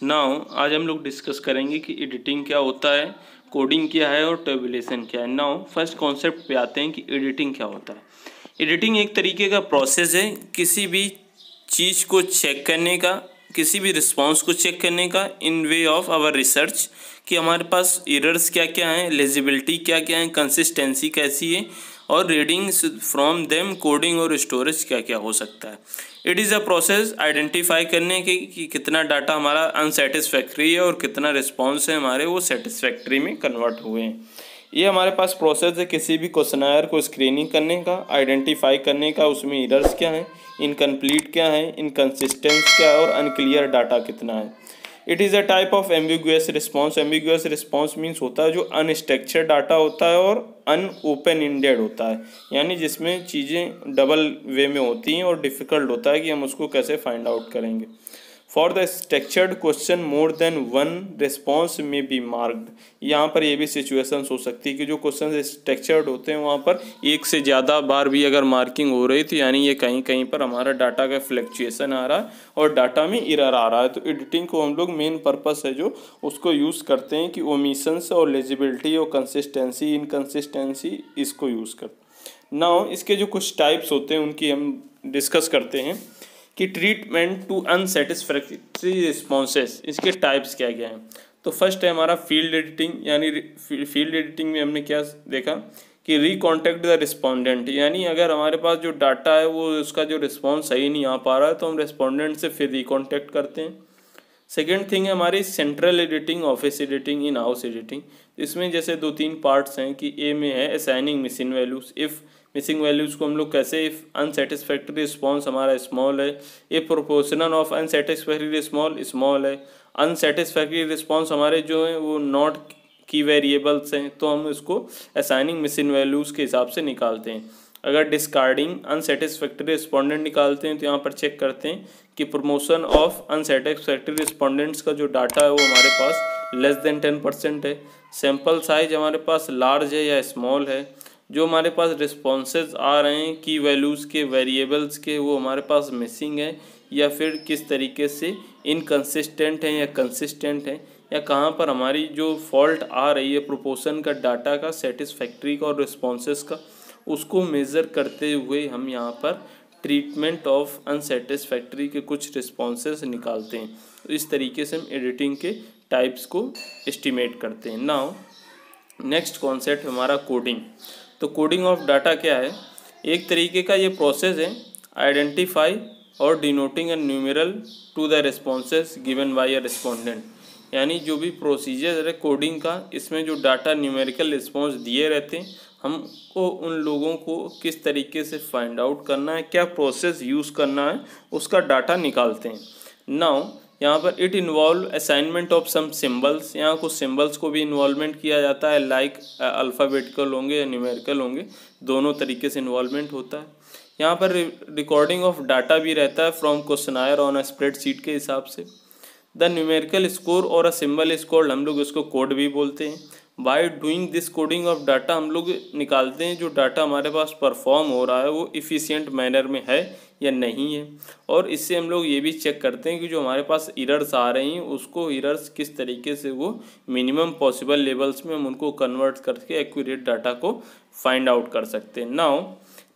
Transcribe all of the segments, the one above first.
Now आज हम लोग डिस्कस करेंगे कि एडिटिंग क्या होता है, कोडिंग क्या है और टेबुलेशन क्या है। नाउ फर्स्ट कॉन्सेप्ट पे आते हैं कि एडिटिंग क्या होता है। एडिटिंग एक तरीके का प्रोसेस है किसी भी चीज़ को चेक करने का, किसी भी रिस्पॉन्स को चेक करने का इन वे ऑफ आवर रिसर्च कि हमारे पास एरर्स क्या क्या हैं, लेजिबिलिटी क्या क्या है, कंसिस्टेंसी कैसी है और रीडिंग फ्रॉम देम कोडिंग और स्टोरेज क्या क्या हो सकता है। It is a process identify करने की कि कितना डाटा हमारा अनसेटिस्फैक्ट्री है और कितना रिस्पॉन्स है हमारे वो सेटिस्फैक्ट्री में कन्वर्ट हुए हैं। ये हमारे पास प्रोसेस है किसी भी क्वेश्चनायर को स्क्रीनिंग करने का, आइडेंटिफाई करने का, उसमें एरर्स क्या हैं, इनकम्प्लीट क्या है, इनकन्सिस्टेंस क्या है और अनक्लियर डाटा कितना है। It is a type of ambiguous response. Ambiguous response means होता है जो अनस्ट्रक्चर्ड डाटा होता है और ओपन इंडेड होता है, यानी जिसमें चीज़ें डबल वे में होती हैं और डिफ़िकल्ट होता है कि हम उसको कैसे फाइंड आउट करेंगे। For the structured question more than one response में बी मार्क्ड। यहाँ पर ये भी सिचुएशंस हो सकती है कि जो क्वेश्चन स्ट्रक्चर्ड होते हैं वहाँ पर एक से ज़्यादा बार भी अगर मार्किंग हो रही थी, यानी ये कहीं कहीं पर हमारा डाटा का फ्लक्चुएशन आ रहा है और डाटा में एरर आ रहा है। तो एडिटिंग को हम लोग मेन पर्पस है जो उसको यूज़ करते हैं कि ओमिशंस और लेजिबिलिटी और कंसिस्टेंसी, इनकन्सिस्टेंसी इसको यूज़ करते हैं। नाउ इसके जो कुछ टाइप्स होते हैं उनकी हम डिस्कस करते हैं कि ट्रीटमेंट टू अनसेटिस्फैक्ट्री रिस्पॉन्सेस, इसके टाइप्स क्या क्या हैं। तो फर्स्ट है हमारा फील्ड एडिटिंग, यानी फील्ड एडिटिंग में हमने क्या देखा कि रिकॉन्टैक्ट द रिस्पोंडेंट, यानी अगर हमारे पास जो डाटा है वो उसका जो रिस्पॉन्स सही नहीं आ पा रहा है तो हम रिस्पोंडेंट से फिर रिकॉन्टैक्ट करते हैं। सेकेंड थिंग है हमारी central editing, office editing, in house editing. इसमें जैसे दो तीन पार्ट्स हैं कि ए में है assigning missing values. If missing values को हम लोग कैसे, इफ़ अनसेटिस्फैक्ट्री रिस्पॉन्स हमारा स्मॉल है, if proportional of unsatisfactory small है, अनसेटिस्फैक्ट्री रिस्पॉन्स हमारे जो हैं वो नॉट की वेरिएबल्स हैं तो हम इसको असाइनिंग मिसिंग वैल्यूज़ के हिसाब से निकालते हैं। अगर डिस्कार्डिंग अनसेटिस्फैक्ट्री रिस्पोंडेंट निकालते हैं तो यहाँ पर चेक करते हैं कि प्रमोशन ऑफ अनसेटिस्फैक्ट्री रिस्पोंडेंट्स का जो डाटा है वो हमारे पास लेस देन 10% है, सैम्पल साइज हमारे पास लार्ज है या स्मॉल है, जो हमारे पास रिस्पॉन्सेज आ रहे हैं की वैल्यूज़ के वेरिएबल्स के वो हमारे पास मिसिंग है या फिर किस तरीके से इनकन्सिस्टेंट हैं या कंसिस्टेंट हैं, या कहाँ पर हमारी जो फॉल्ट आ रही है प्रोपोर्शन का, डाटा का, सेटिस्फैक्ट्री का और रिस्पॉन्सेज का, उसको मेज़र करते हुए हम यहाँ पर ट्रीटमेंट ऑफ अनसेटिस्फैक्ट्री के कुछ रिस्पॉन्सेस निकालते हैं। तो इस तरीके से हम एडिटिंग के टाइप्स को एस्टिमेट करते हैं। नाउ नेक्स्ट कॉन्सेप्ट हमारा कोडिंग। तो कोडिंग ऑफ डाटा क्या है, एक तरीके का ये प्रोसेस है आइडेंटिफाई और denoting a numeral to the responses given by a respondent, यानी जो भी प्रोसीजर है कोडिंग का, इसमें जो डाटा न्यूमेरिकल रिस्पॉन्स दिए रहते हैं हमको उन लोगों को किस तरीके से फाइंड आउट करना है, क्या प्रोसेस यूज़ करना है, उसका डाटा निकालते हैं। नाउ यहाँ पर it involve assignment of some symbols, यहाँ कुछ सिम्बल्स को भी इन्वॉल्वमेंट किया जाता है, लाइक अल्फ़ाबेटिकल होंगे या न्यूमेरिकल होंगे, दोनों तरीके से इन्वॉल्वमेंट होता है। यहाँ पर रिकॉर्डिंग ऑफ डाटा भी रहता है from questionnaire on a spreadsheet के हिसाब से। द न्यूमेरिकल स्कोर और अ सिंबल स्कोर, हम लोग इसको कोड भी बोलते हैं। By doing this coding of data हम लोग निकालते हैं जो डाटा हमारे पास परफॉर्म हो रहा है वो इफ़िशिएंट मैनर में है या नहीं है, और इससे हम लोग ये भी चेक करते हैं कि जो हमारे पास एरर्स आ रही हैं उसको एरर्स किस तरीके से वो मिनिमम पॉसिबल लेवल्स में हम उनको कन्वर्ट करके एक्यूरेट डाटा को फाइंड आउट कर सकते हैं। नाउ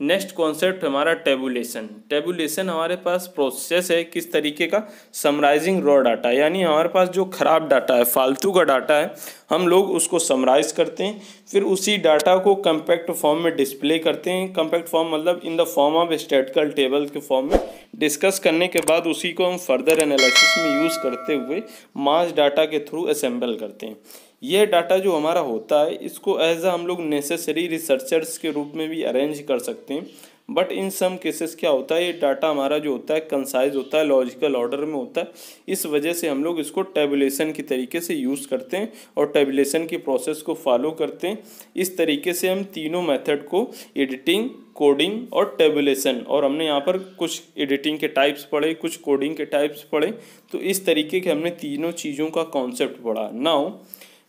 नेक्स्ट कॉन्सेप्ट हमारा टेबुलेशन। टेबुलेशन हमारे पास प्रोसेस है किस तरीके का, समराइजिंग रॉ डाटा, यानी हमारे पास जो खराब डाटा है, फालतू का डाटा है, हम लोग उसको समराइज करते हैं, फिर उसी डाटा को कम्पैक्ट फॉर्म में डिस्प्ले करते हैं। कम्पैक्ट फॉर्म मतलब in the form of statistical table के फॉर्म में डिस्कस करने के बाद उसी को हम फर्दर एनालिसिस में यूज़ करते हुए मास डाटा के थ्रू असेंबल करते हैं। ये डाटा जो हमारा होता है इसको एज हम लोग नेसेसरी रिसर्चर्स के रूप में भी अरेंज कर सकते हैं, बट इन सम केसेस क्या होता है ये डाटा हमारा जो होता है कंसाइज होता है, लॉजिकल ऑर्डर में होता है, इस वजह से हम लोग इसको टेबुलेशन की तरीके से यूज़ करते हैं और टेबुलेशन की प्रोसेस को फॉलो करते हैं। इस तरीके से हम तीनों मेथड को, एडिटिंग, कोडिंग और टेबुलेशन, और हमने यहाँ पर कुछ एडिटिंग के टाइप्स पढ़े, कुछ कोडिंग के टाइप्स पढ़े, तो इस तरीके के हमने तीनों चीज़ों का कॉन्सेप्ट पढ़ा। नाउ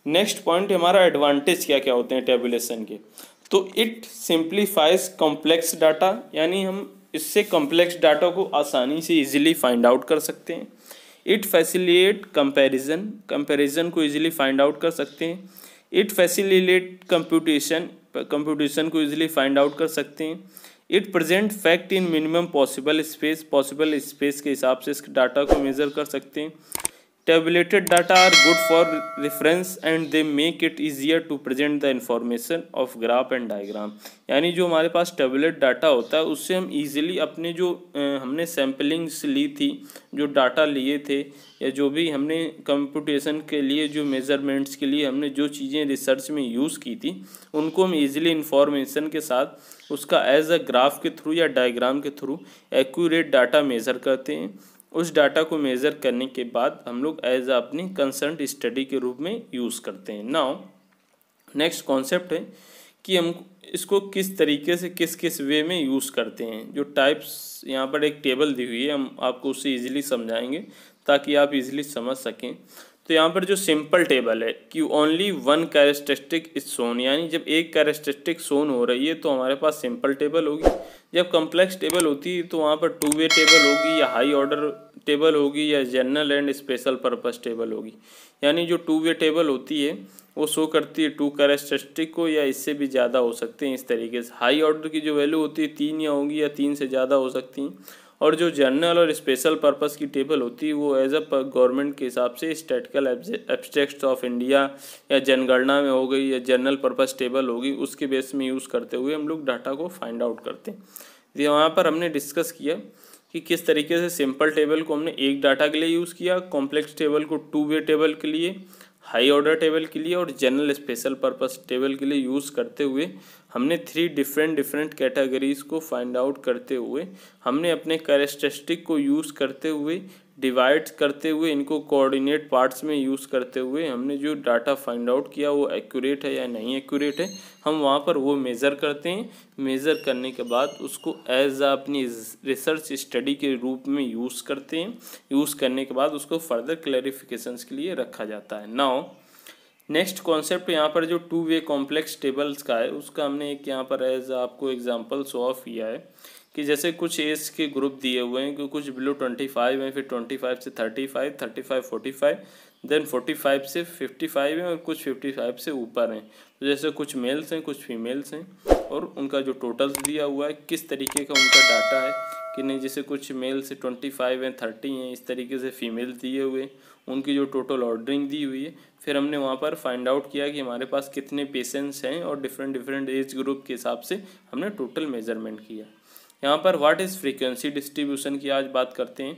नेक्स्ट पॉइंट हमारा एडवांटेज क्या क्या होते हैं टेबुलेशन के। तो इट सिंप्लीफाइज कॉम्प्लेक्स डाटा, यानी हम इससे कॉम्प्लेक्स डाटा को आसानी से इजीली फाइंड आउट कर सकते हैं। इट फैसिलिटेट कंपैरिजन को इजीली फाइंड आउट कर सकते हैं। इट फैसिलिटेट कंप्यूटेशन को इजीली फाइंड आउट कर सकते हैं। It present fact in minimum possible space के हिसाब से इस डाटा को मेज़र कर सकते हैं। Tabulated data are good for reference and they make it easier to present the information of graph and diagram. यानी जो हमारे पास टेबुलेट डाटा होता है उससे हम इजीली अपने जो हमने सैम्पलिंग्स ली थी, जो डाटा लिए थे, या जो भी हमने कंप्यूटेशन के लिए जो मेजरमेंट्स के लिए हमने जो चीज़ें रिसर्च में यूज़ की थी, उनको हम इजीली इंफॉर्मेशन के साथ उसका एज अ ग्राफ के थ्रू या डायग्राम के थ्रू एक्यूरेट डाटा मेज़र करते हैं। उस डाटा को मेज़र करने के बाद हम लोग एज अपनी कंसर्न स्टडी के रूप में यूज़ करते हैं। नाउ नेक्स्ट कॉन्सेप्ट है कि हम इसको किस तरीके से किस वे में यूज़ करते हैं। जो टाइप्स यहाँ पर एक टेबल दी हुई है, हम आपको उससे इजीली समझाएंगे ताकि आप इजीली समझ सकें। तो यहाँ पर जो सिंपल टेबल है कि only one characteristic is shown, यानी जब एक कैरेक्टरिस्टिक शोन हो रही है तो हमारे पास सिंपल टेबल होगी। जब कम्प्लेक्स टेबल होती है तो वहाँ पर टू वे टेबल होगी, या हाई ऑर्डर टेबल होगी, या general and special purpose table होगी। यानी जो टू वे टेबल होती है वो शो करती है टू कैरेक्टरिस्टिक को, या इससे भी ज़्यादा हो सकते हैं इस तरीके से। हाई ऑर्डर की जो वैल्यू होती है 3 या होगी, या 3 से ज़्यादा हो सकती हैं। और जो जनरल और स्पेशल पर्पस की टेबल होती है वो एज अ गवर्नमेंट के हिसाब से स्टैटिस्टिकल एब्स्ट्रैक्ट्स ऑफ इंडिया या जनगणना में हो गई, या जनरल पर्पस टेबल होगी, उसके बेस में यूज़ करते हुए हम लोग डाटा को फाइंड आउट करते हैं। तो वहाँ पर हमने डिस्कस किया कि किस तरीके से सिंपल टेबल को हमने एक डाटा के लिए यूज़ किया, कॉम्प्लेक्स टेबल को टू वे टेबल के लिए, हाई ऑर्डर टेबल के लिए और जनरल स्पेशल पर्पस टेबल के लिए यूज़ करते हुए हमने 3 डिफरेंट कैटेगरीज़ को फाइंड आउट करते हुए हमने अपने कैरेक्टरिस्टिक को यूज़ करते हुए डिवाइड करते हुए इनको कोऑर्डिनेट पार्ट्स में यूज़ करते हुए हमने जो डाटा फाइंड आउट किया वो एक्यूरेट है या नहीं एक्यूरेट है, हम वहाँ पर वो मेज़र करते हैं। मेज़र करने के बाद उसको एज अपनी रिसर्च स्टडी के रूप में यूज़ करते हैं। यूज़ करने के बाद उसको फर्दर क्लैरिफिकेशंस के लिए रखा जाता है। नाउ नेक्स्ट कॉन्सेप्ट यहाँ पर जो टू वे कॉम्प्लेक्स टेबल्स का है उसका हमने एक यहाँ पर एज आपको एग्जांपल शो ऑफ किया है कि जैसे कुछ एज के ग्रुप दिए हुए हैं कि कुछ बिलो 25 हैं, फिर 25 से 35, 35 45, देन 45 से 55 हैं और कुछ 55 से ऊपर हैं। तो जैसे कुछ मेल्स हैं कुछ फीमेल्स हैं और उनका जो टोटल्स दिया हुआ है किस तरीके का उनका डाटा है कि नहीं, जैसे कुछ मेल से 25 हैं 30 हैं, इस तरीके से फीमेल दिए हुए उनकी जो टोटल ऑर्डरिंग दी हुई है। फिर हमने वहाँ पर फाइंड आउट किया कि हमारे पास कितने पेशेंट्स हैं और डिफरेंट एज ग्रुप के हिसाब से हमने टोटल मेजरमेंट किया। यहाँ पर व्हाट इज़ फ्रीक्वेंसी डिस्ट्रीब्यूशन की आज बात करते हैं।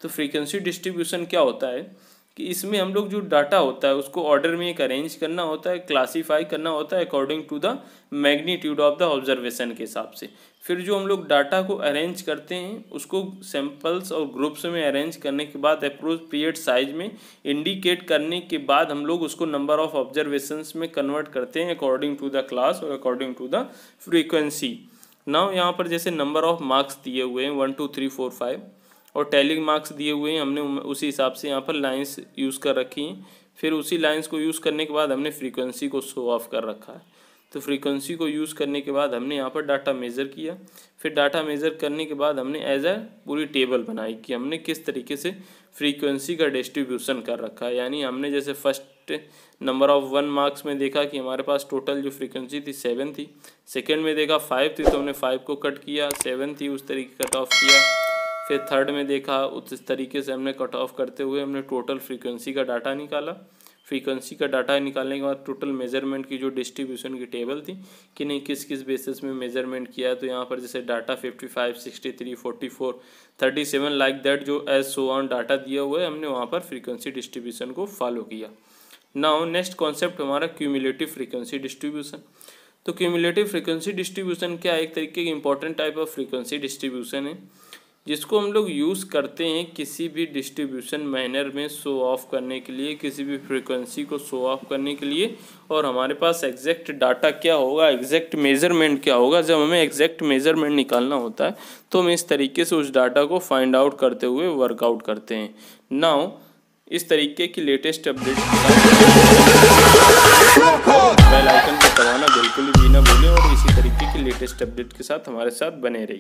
तो फ्रीक्वेंसी डिस्ट्रीब्यूशन क्या होता है कि इसमें हम लोग जो डाटा होता है उसको ऑर्डर में एक अरेंज करना होता है, क्लासीफाई करना होता है according to the magnitude of the observation के हिसाब से। फिर जो हम लोग डाटा को अरेंज करते हैं उसको सैम्पल्स और ग्रुप्स में अरेंज करने के बाद अप्रोप्रिएट साइज में इंडिकेट करने के बाद हम लोग उसको नंबर ऑफ ऑब्जर्वेशंस में कन्वर्ट करते हैं अकॉर्डिंग टू द क्लास और according to the frequency. Now यहाँ पर जैसे नंबर ऑफ मार्क्स दिए हुए हैं 1 2 3 4 5 और टैलिंग मार्क्स दिए हुए हैं, हमने उसी हिसाब से यहाँ पर लाइंस यूज़ कर रखी हैं। फिर उसी लाइंस को यूज़ करने के बाद हमने फ्रीक्वेंसी को शो ऑफ कर रखा है। तो फ्रीक्वेंसी को यूज़ करने के बाद हमने यहाँ पर डाटा मेज़र किया। फिर डाटा मेज़र करने के बाद हमने एज अ पूरी टेबल बनाई कि हमने किस तरीके से फ्रीक्वेंसी का डिस्ट्रीब्यूशन कर रखा है। यानी हमने जैसे फर्स्ट नंबर ऑफ 1 मार्क्स में देखा कि हमारे पास टोटल जो फ्रीक्वेंसी थी 7 थी, सेकेंड में देखा 5 थी तो हमने 5 को कट किया, 7 थी उस तरीके कट ऑफ किया। फिर थर्ड में देखा उस तरीके से हमने कट ऑफ करते हुए हमने टोटल फ्रीक्वेंसी का डाटा निकाला। फ्रीक्वेंसी का डाटा निकालने के बाद टोटल मेजरमेंट की जो डिस्ट्रीब्यूशन की टेबल थी कि नहीं किस किस बेसिस में मेजरमेंट किया है। तो यहाँ पर जैसे डाटा 55, 63, 44, 37 लाइक दैट जो एज सो ऑन डाटा दिया हुआ है हमने वहाँ पर फ्रीक्वेंसी डिस्ट्रीब्यूशन को फॉलो किया। नाउ नेक्स्ट कॉन्सेप्ट हमारा क्यूमुलेटिव फ्रीक्वेंसी डिस्ट्रीब्यूशन। तो क्यूमुलेटिव फ्रीक्वेंसी डिस्ट्रीब्यूशन क्या है, एक तरीके की important type of frequency distribution है जिसको हम लोग यूज़ करते हैं किसी भी डिस्ट्रीब्यूशन मैनर में शो ऑफ करने के लिए, किसी भी फ्रीक्वेंसी को शो ऑफ करने के लिए। और हमारे पास एग्जैक्ट डाटा क्या होगा, एग्जैक्ट मेजरमेंट क्या होगा, जब हमें एग्जैक्ट मेजरमेंट निकालना होता है तो हम इस तरीके से उस डाटा को फाइंड आउट करते हुए वर्कआउट करते हैं। नाउ इस तरीके की लेटेस्ट अपडेट बेल आइकन को दबाना बिल्कुल भी ना भूलें और इसी तरीके की लेटेस्ट अपडेट के साथ हमारे साथ बने रहिए।